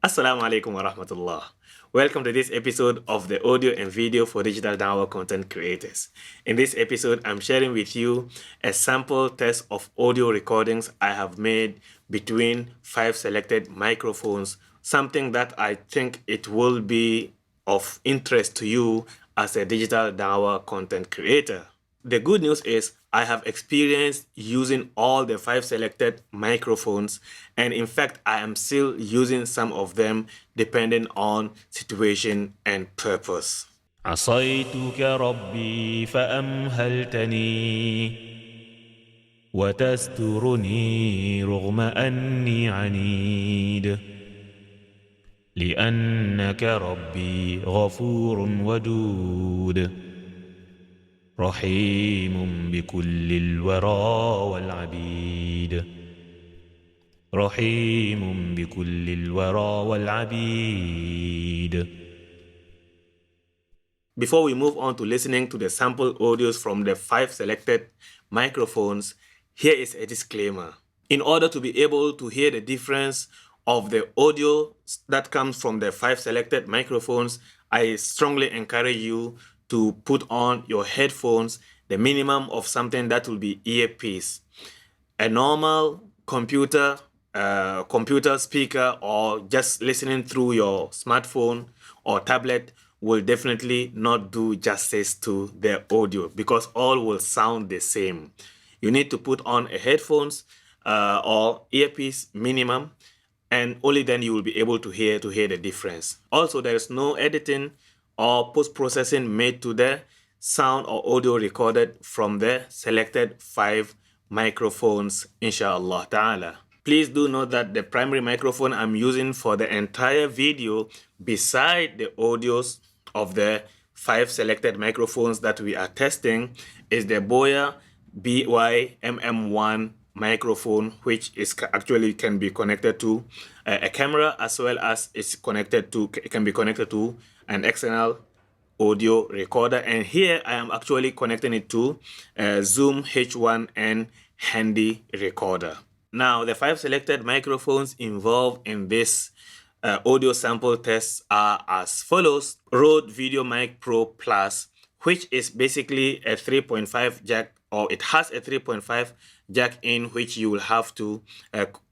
Assalamu alaikum wa rahmatullah. Welcome to this episode of the audio and video for digital dawah content creators. In this episode, I'm sharing with you a sample test of audio recordings I have made between 5 selected microphones, something that I think it will be of interest to you as a digital dawah content creator. The good news is I have experience using all the 5 selected microphones, and in fact I am still using some of them depending on situation and purpose. عصيتك ربي فأمهلتني وتسترني رغم أني عنيد لأنك ربي غفور ودود رحيم بكل الورى والعبيد رحيم بكل الورى والعبيد. Before we move on to listening to the sample audios from the 5 selected microphones, here is a disclaimer. In order to be able to hear the difference of the audio that comes from the 5 selected microphones, I strongly encourage you to put on your headphones, the minimum of something that will be earpiece. A normal computer speaker, or just listening through your smartphone or tablet will definitely not do justice to the audio because all will sound the same. You need to put on a headphones or earpiece minimum, and only then you will be able to hear the difference. Also, there is no editing or post-processing made to the sound or audio recorded from the selected 5 microphones, inshallah ta'ala. Please do note that the primary microphone I'm using for the entire video, beside the audios of the 5 selected microphones that we are testing, is the Boya BY-MM1 microphone, which is actually can be connected to a camera, as well as it can be connected to an external audio recorder. And here I am actually connecting it to a Zoom H1N handy recorder. Now, the 5 selected microphones involved in this audio sample tests are as follows. Rode Videomic Pro Plus, which is basically a 3.5 jack, or it has a 3.5 jack in which you will have to,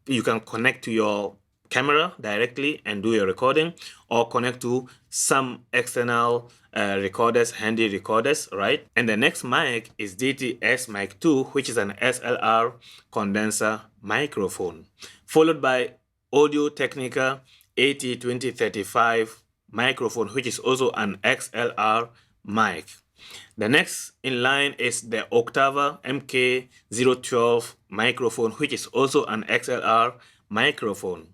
you can connect to your camera directly and do your recording, or connect to some external recorders, handy recorders, right? And the next mic is Deity S Mic 2, which is an SLR condenser microphone, followed by Audio Technica AT2035 microphone, which is also an XLR mic. The next in line is the Oktava MK-012 microphone, which is also an XLR microphone.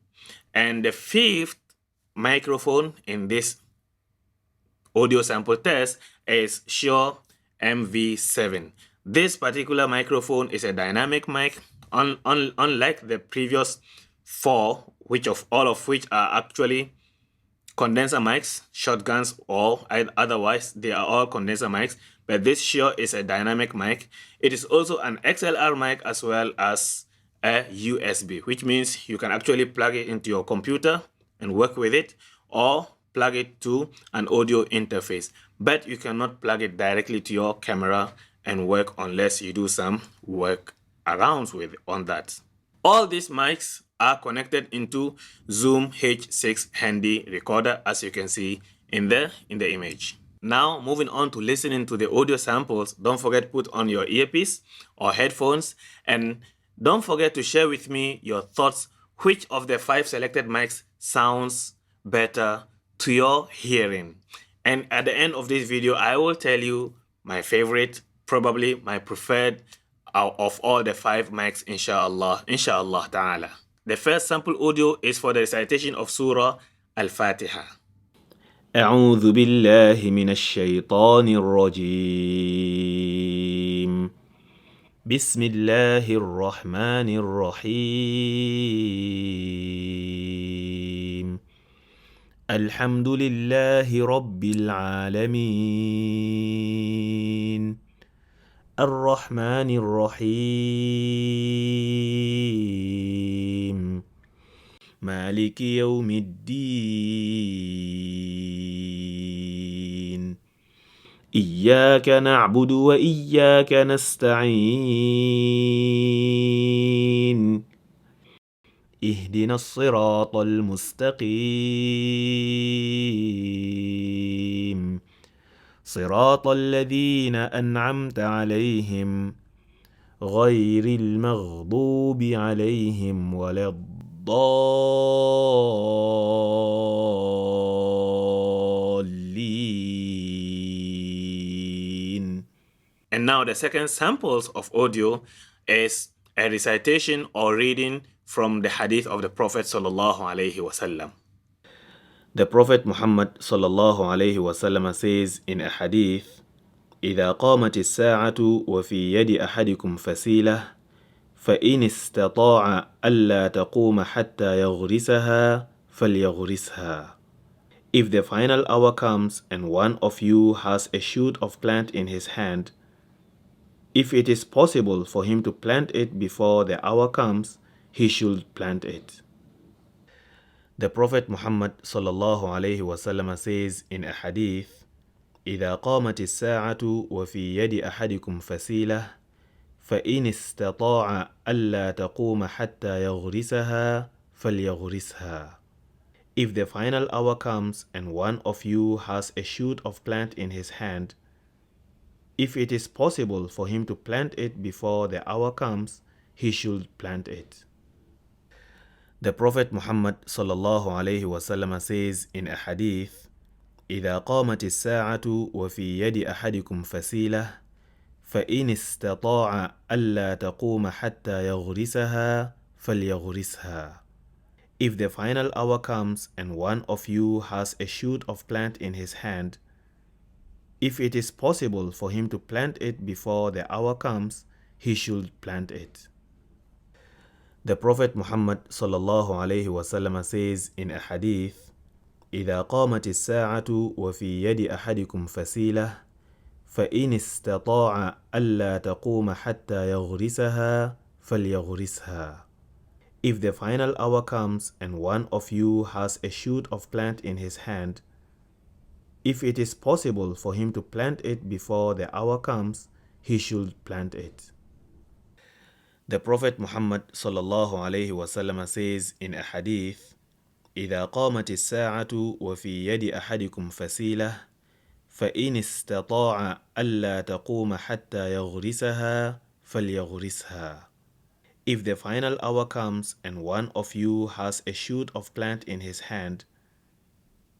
And the 5th microphone in this audio sample test is Shure MV7. This particular microphone is a dynamic mic, unlike the previous 4, all of which are actually condenser mics, shotguns, or otherwise they are all condenser mics. But this Shure is a dynamic mic. It is also an XLR mic as well as a USB, which means you can actually plug it into your computer and work with it, or plug it to an audio interface. But you cannot plug it directly to your camera and work unless you do some work arounds with on that. All these mics are connected into Zoom H6 handy recorder, as you can see in the image. Now, moving on to listening to the audio samples, don't forget to put on your earpiece or headphones, and don't forget to share with me your thoughts. Which of the 5 selected mics sounds better to your hearing? And at the end of this video, I will tell you my favorite, probably my preferred of all the 5 mics, inshallah ta'ala. The first sample audio is for the recitation of Surah Al-Fatiha. أعوذ بالله من الشيطان الرجيم. بسم الله الرحمن الرحيم. الحمد لله رب العالمين. الرحمن الرحيم. مالك يوم الدين إياك نعبد وإياك نستعين اهدنا الصراط المستقيم صراط الذين أنعمت عليهم غير المغضوب عليهم ولا الضالين. And now the second samples of audio is a recitation or reading from the hadith of the Prophet sallallahu alaihi wasallam. The Prophet Muhammad sallallahu alaihi wasallam says in a hadith, إذا قامت الساعة وفي يد أحدكم فسيلة فإن استطاع ألا تقوم حتى يغرسها فليغرسها. If the final hour comes and one of you has a shoot of plant in his hand, if it is possible for him to plant it before the hour comes, he should plant it. The Prophet Muhammad sallallahu alayhi wasallam says in a hadith, إذا قامت الساعة وفي يد أحدكم فسيلة فإن استطاع ألا تقوم حتى يغرسها فليغرسها. If the final hour comes and one of you has a shoot of plant in his hand, if it is possible for him to plant it before the hour comes, he should plant it. The Prophet Muhammad sallallahu alayhi wasallam says in a hadith, إذا قامت الساعة وفي يد أحدكم فسيلة فإن استطاع ألا تقوم حتى يغرسها فليغرسها. If the final hour comes and one of you has a shoot of plant in his hand, if it is possible for him to plant it before the hour comes, he should plant it. The Prophet Muhammad sallallahu alayhi wasallam says in a hadith, إذا قامت الساعة وفي يد أحدكم فسيلة فإن استطاع ألا تقوم حتى يغرسها فليغرسها. If the final hour comes and one of you has a shoot of plant in his hand, if it is possible for him to plant it before the hour comes, he should plant it. The Prophet Muhammad sallallahu alayhi wasallam says in a hadith, إذا قامت الساعة وفي يد أحدكم فسيلة فإن استطاع ألا تقوم حتى يغرسها فليغرسها. If the final hour comes and one of you has a shoot of plant in his hand,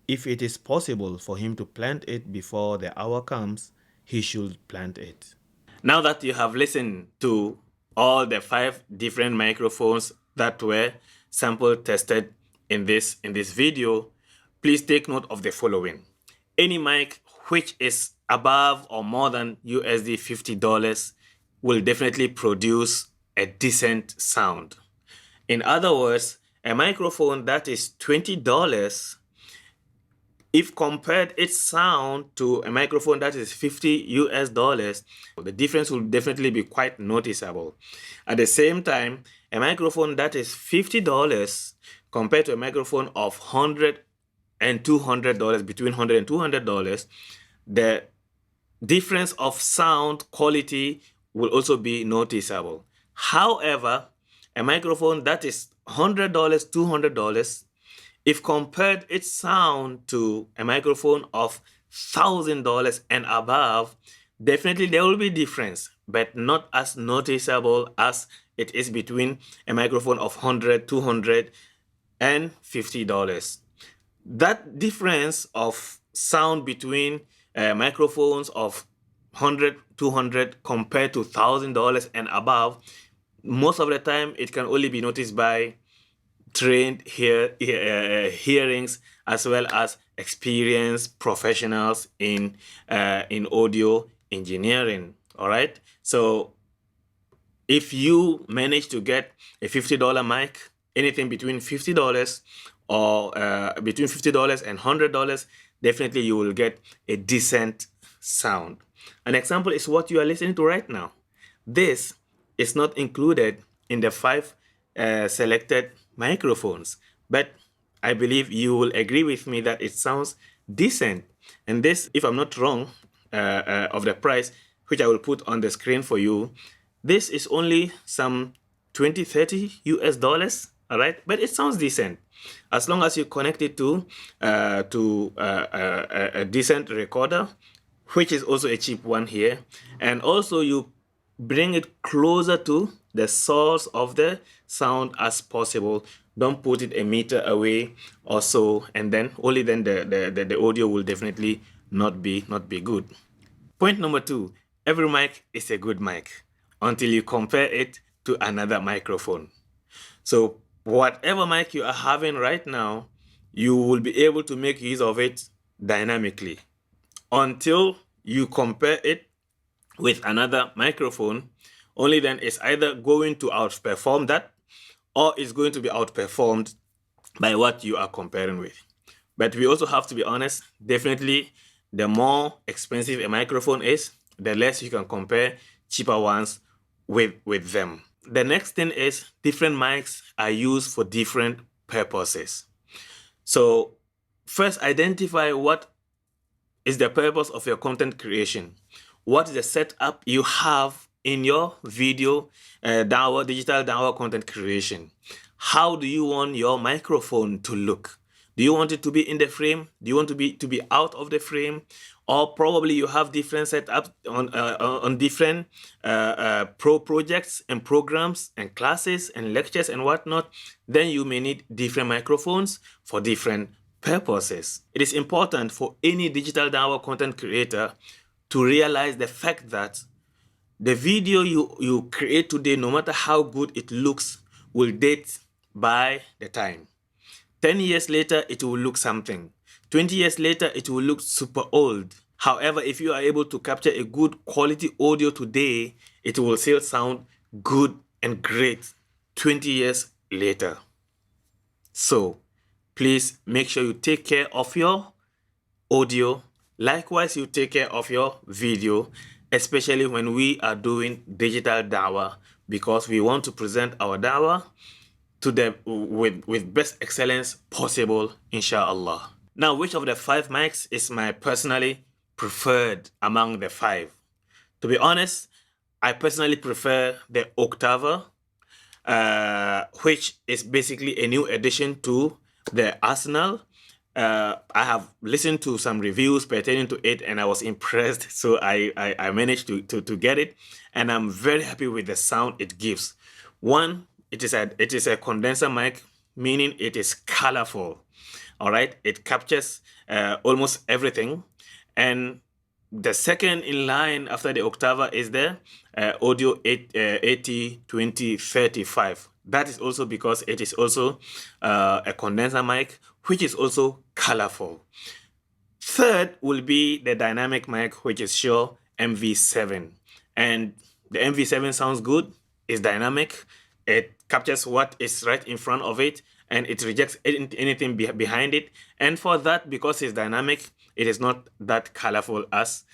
if it is possible for him to plant it before the hour comes, he should plant it. Now that you have listened to all the 5 different microphones that were sample tested in this video, please take note of the following. Any mic which is above or more than USD $50 will definitely produce a decent sound. In other words, a microphone that is $20, if compared its sound to a microphone that is $50, the difference will definitely be quite noticeable. At the same time, a microphone that is $50 compared to a microphone of $100 and $200, between $100 and $200, the difference of sound quality will also be noticeable. However, a microphone that is $100, $200, if compared its sound to a microphone of $1,000 and above, definitely there will be difference, but not as noticeable as it is between a microphone of $100, $200, and $50. That difference of sound between microphones of $100, $200 compared to $1,000 and above, most of the time it can only be noticed by trained hearings as well as experienced professionals in audio engineering. All right, so if you manage to get a $50 mic, anything between $50 or between $50 and $100, definitely you will get a decent sound. An example is what you are listening to right now. This is not included in the 5 selected microphones, but I believe you will agree with me that it sounds decent. And this, if I'm not wrong, of the price, which I will put on the screen for you, this is only some 20, 30 US dollars, all right? But it sounds decent. As long as you connect it to a decent recorder, which is also a cheap one here, and also you bring it closer to the source of the sound as possible. Don't put it a meter away or so, and then only then the audio will definitely not be good. Point number 2, every mic is a good mic until you compare it to another microphone. So whatever mic you are having right now, you will be able to make use of it dynamically until you compare it with another microphone. Only then it's either going to outperform that, or it's going to be outperformed by what you are comparing with. But we also have to be honest, definitely the more expensive a microphone is, the less you can compare cheaper ones with them. The next thing is different mics are used for different purposes. So first, identify what is the purpose of your content creation. What is the setup you have in your video digital dawah content creation? How do you want your microphone to look? Do you want it to be in the frame? Do you want to be out of the frame? Or probably you have different setups on different pro projects and programs and classes and lectures and whatnot. Then you may need different microphones for different purposes. It is important for any digital dawah content creator to realize the fact that the video you create today, no matter how good it looks, will date by the time. 10 years later, it will look something. 20 years later, it will look super old. However, if you are able to capture a good quality audio today, it will still sound good and great 20 years later. So please make sure you take care of your audio. Likewise, you take care of your video, especially when we are doing digital dawah, because we want to present our dawah to them with best excellence possible, inshallah. Now, which of the 5 mics is my personally preferred among the 5? To be honest, I personally prefer the Oktava, which is basically a new addition to the arsenal. I have listened to some reviews pertaining to it and I was impressed, so I managed to get it, and I'm very happy with the sound it gives. One, it is a condenser mic, meaning it is colorful. All right, it captures almost everything. And the second in line after the Oktava is the Audio 80-20-35. That is also because it is also a condenser mic, which is also colorful. Third will be the dynamic mic, which is Shure MV7. And the MV7 sounds good, it's dynamic, it captures what is right in front of it, and it rejects anything behind it. And for that, because it's dynamic, it is not that colorful as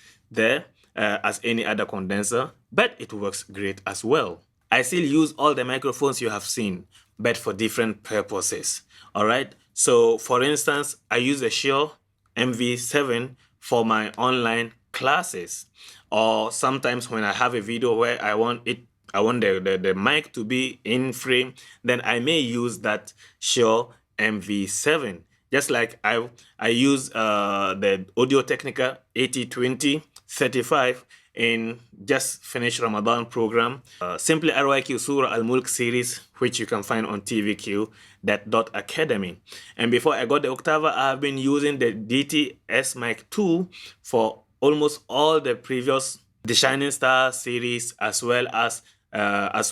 any other condenser, but it works great as well. I still use all the microphones you have seen, but for different purposes. All right. So for instance, I use the Shure MV7 for my online classes, or sometimes when I have a video where I want the mic to be in frame, then I may use that Shure MV7. Just like I use the Audio Technica 80-20-35 in just finished Ramadan program, simply RYQ Surah Al-Mulk series, which you can find on tvq.academy. And before I got the Oktava, I have been using the Deity S Mic 2 for almost all the previous The Shining Star series, as well as A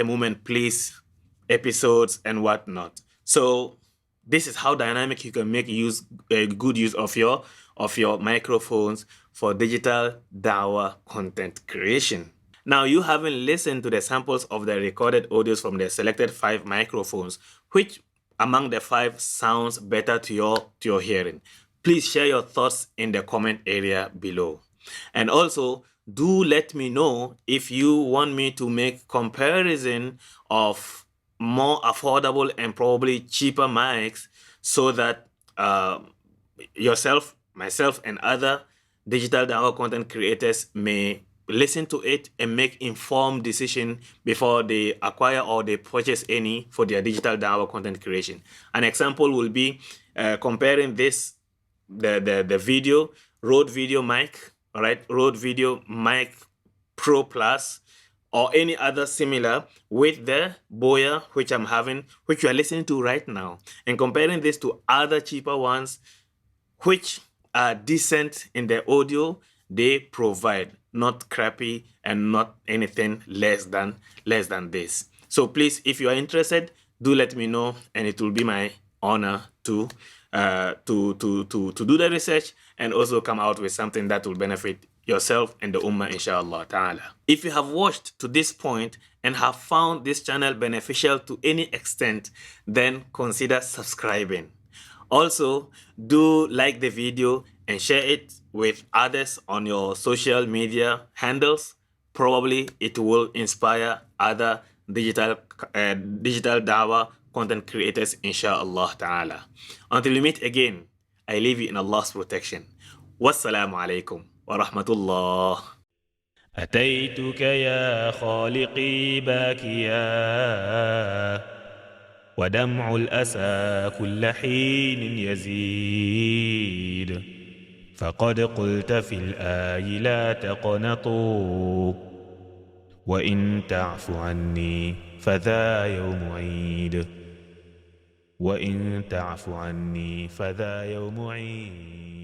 Moment Please episodes and whatnot. So this is how dynamic you can make good use of your microphones for digital dawah content creation. Now, you haven't listened to the samples of the recorded audios from the selected 5 microphones. Which among the 5 sounds better to your hearing? Please share your thoughts in the comment area below. And also, do let me know if you want me to make comparison of more affordable and probably cheaper mics so that yourself, myself, and other digital dawah content creators may listen to it and make informed decision before they acquire or they purchase any for their digital dawah content creation. An example will be comparing this, the video, Rode Video mic, all right, Rode Video mic Pro Plus, or any other similar with the Boya which I'm having, which you are listening to right now, and comparing this to other cheaper ones which are decent in their audio they provide, not crappy and not anything less than this. So please, if you are interested, do let me know, and it will be my honor to do the research and also come out with something that will benefit yourself and the ummah, inshallah ta'ala. If you have watched to this point and have found this channel beneficial to any extent, then consider subscribing. Also, do like the video and share it with others on your social media handles. Probably it will inspire other digital dawah content creators, inshallah ta'ala. Until we meet again, I leave you in Allah's protection. Wassalamu alaikum wa rahmatullah. أتيتك يا خالقي باكيا ودمع الأسى كل حين يزيد فقد قلت في الآي لا تقنطوا وإن تعف عني فذا يوم عيد وإن تعف عني فذا يوم عيد